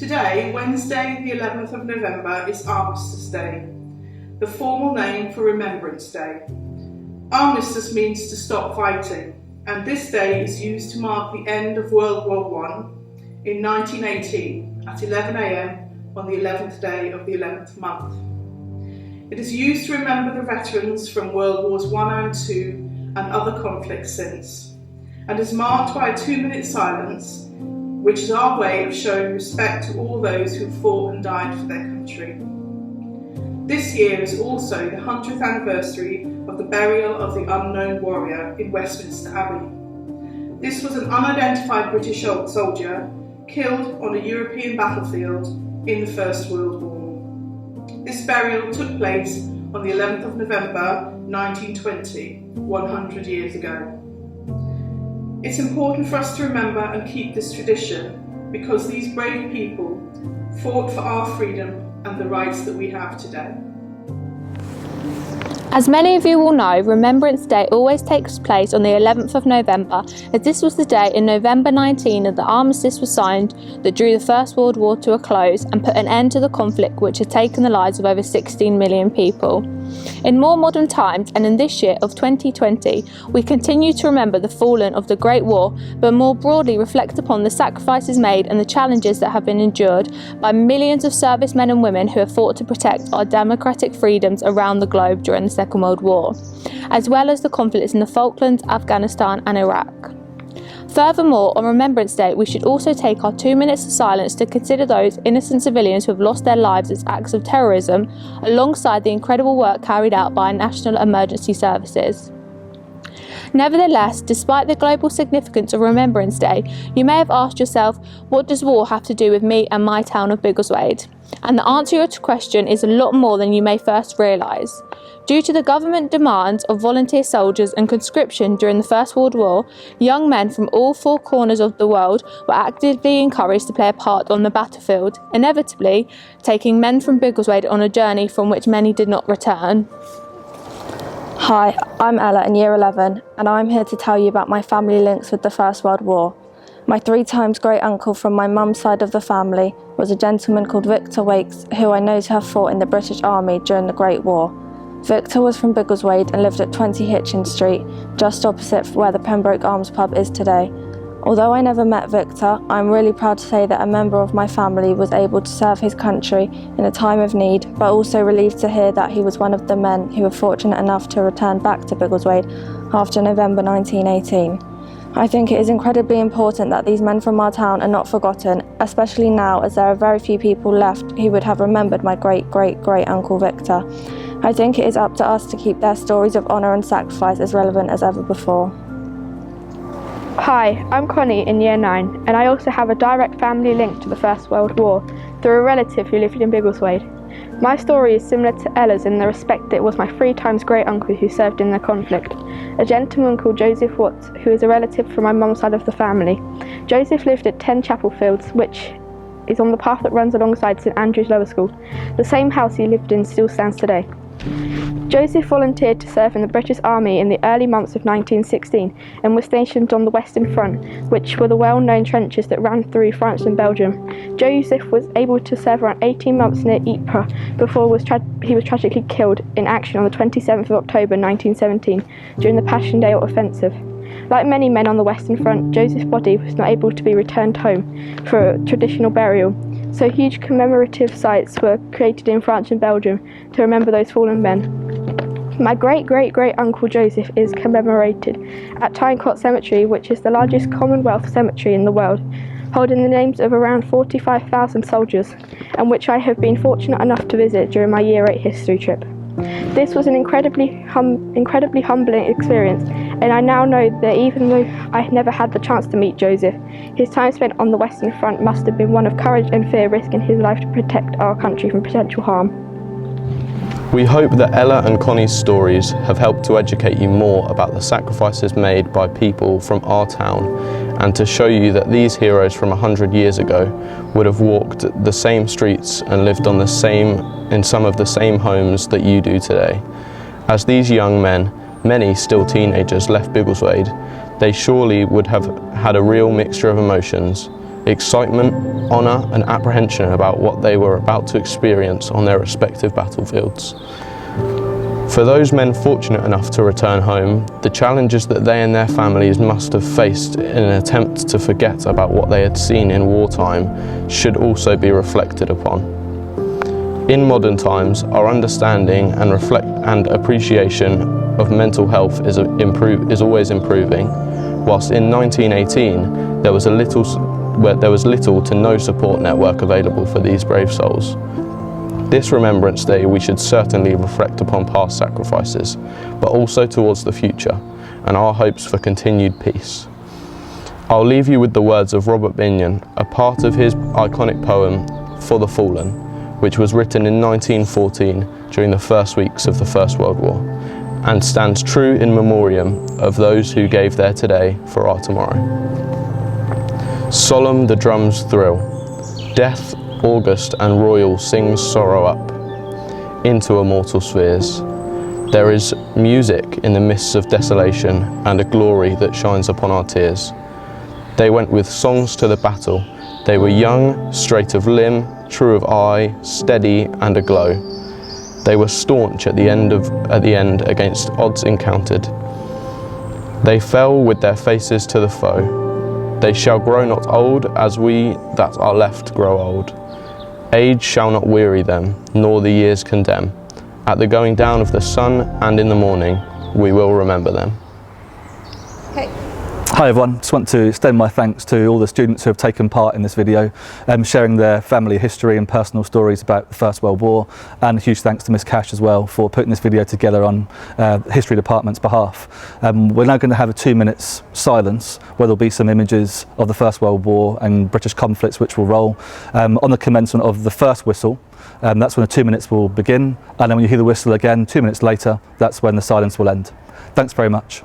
Today, Wednesday the 11th of November, is Armistice Day, the formal name for Remembrance Day. Armistice means to stop fighting, and this day is used to mark the end of World War I in 1918 at 11 a.m. on the 11th day of the 11th month. It is used to remember the veterans from World Wars I and II and other conflicts since, and is marked by a 2-minute silence, which is our way of showing respect to all those who fought and died for their country. This year is also the 100th anniversary of the burial of the unknown warrior in Westminster Abbey. This was an unidentified British soldier killed on a European battlefield in the First World War. This burial took place on the 11th of November 1920, 100 years ago. It's important for us to remember and keep this tradition because these brave people fought for our freedom and the rights that we have today. As many of you will know, Remembrance Day always takes place on the 11th of November, as this was the day in November 19 that the armistice was signed that drew the First World War to a close and put an end to the conflict which had taken the lives of over 16 million people. In more modern times, and in this year of 2020, we continue to remember the fallen of the Great War, but more broadly reflect upon the sacrifices made and the challenges that have been endured by millions of servicemen and women who have fought to protect our democratic freedoms around the globe during the Second World War, as well as the conflicts in the Falklands, Afghanistan and Iraq. Furthermore, on Remembrance Day, we should also take our 2 minutes of silence to consider those innocent civilians who have lost their lives as acts of terrorism, alongside the incredible work carried out by our national emergency services. Nevertheless, despite the global significance of Remembrance Day, you may have asked yourself, what does war have to do with me and my town of Biggleswade? And the answer to your question is a lot more than you may first realise. Due to the government demands of volunteer soldiers and conscription during the First World War, young men from all 4 corners of the world were actively encouraged to play a part on the battlefield, inevitably taking men from Biggleswade on a journey from which many did not return. Hi, I'm Ella in Year 11, and I'm here to tell you about my family links with the First World War. My 3 times great uncle from my mum's side of the family was a gentleman called Victor Wakes, who I know to have fought in the British Army during the Great War. Victor was from Biggleswade and lived at 20 Hitchin Street, just opposite where the Pembroke Arms pub is today. Although I never met Victor, I'm really proud to say that a member of my family was able to serve his country in a time of need, but also relieved to hear that he was one of the men who were fortunate enough to return back to Biggleswade after November 1918. I think it is incredibly important that these men from our town are not forgotten, especially now as there are very few people left who would have remembered my great-great-great uncle Victor. I think it is up to us to keep their stories of honour and sacrifice as relevant as ever before. Hi, I'm Connie in Year 9, and I also have a direct family link to the First World War through a relative who lived in Biggleswade. My story is similar to Ella's in the respect that it was my 3 times great uncle who served in the conflict, a gentleman called Joseph Watts, who is a relative from my mum's side of the family. Joseph lived at 10 Chapel Fields, which is on the path that runs alongside St Andrew's Lower School. The same house he lived in still stands today. Joseph volunteered to serve in the British Army in the early months of 1916 and was stationed on the Western Front, which were the well-known trenches that ran through France and Belgium. Joseph was able to serve around 18 months near Ypres before he was tragically killed in action on the 27th of October 1917 during the Passchendaele offensive. Like many men on the Western Front, Joseph's body was not able to be returned home for a traditional burial, so huge commemorative sites were created in France and Belgium to remember those fallen men. My great-great-great-uncle Joseph is commemorated at Tynecott Cemetery, which is the largest Commonwealth cemetery in the world, holding the names of around 45,000 soldiers, and which I have been fortunate enough to visit during my Year 8 history trip. This was an incredibly humbling experience, and I now know that even though I never had the chance to meet Joseph, his time spent on the Western Front must have been one of courage and fear, risking his life to protect our country from potential harm. We hope that Ella and Connie's stories have helped to educate you more about the sacrifices made by people from our town, and to show you that these heroes from 100 years ago would have walked the same streets and lived in some of the same homes that you do today. As these young men, many still teenagers, left Biggleswade, they surely would have had a real mixture of emotions, excitement, honour and apprehension about what they were about to experience on their respective battlefields. For those men fortunate enough to return home, the challenges that they and their families must have faced in an attempt to forget about what they had seen in wartime should also be reflected upon. In modern times, our understanding and appreciation of mental health is always improving, whilst in 1918 there was little to no support network available for these brave souls. This Remembrance Day we should certainly reflect upon past sacrifices, but also towards the future and our hopes for continued peace. I'll leave you with the words of Robert Binion, a part of his iconic poem For the Fallen, which was written in 1914 during the first weeks of the First World War, and stands true in memoriam of those who gave their today for our tomorrow. Solemn the drums thrill, death, august and royal sings sorrow up into immortal spheres. There is music in the mists of desolation and a glory that shines upon our tears. They went with songs to the battle. They were young, straight of limb, true of eye, steady and aglow. They were staunch at the end against odds encountered. They fell with their faces to the foe. They shall grow not old as we that are left grow old. Age shall not weary them, nor the years condemn. At the going down of the sun and in the morning, we will remember them. Hi everyone, just want to extend my thanks to all the students who have taken part in this video, sharing their family history and personal stories about the First World War, and a huge thanks to Miss Cash as well for putting this video together on History Department's behalf. We're now going to have a 2 minutes silence where there'll be some images of the First World War and British conflicts which will roll. On the commencement of the first whistle, that's when the 2 minutes will begin, and then when you hear the whistle again 2 minutes later, that's when the silence will end. Thanks very much.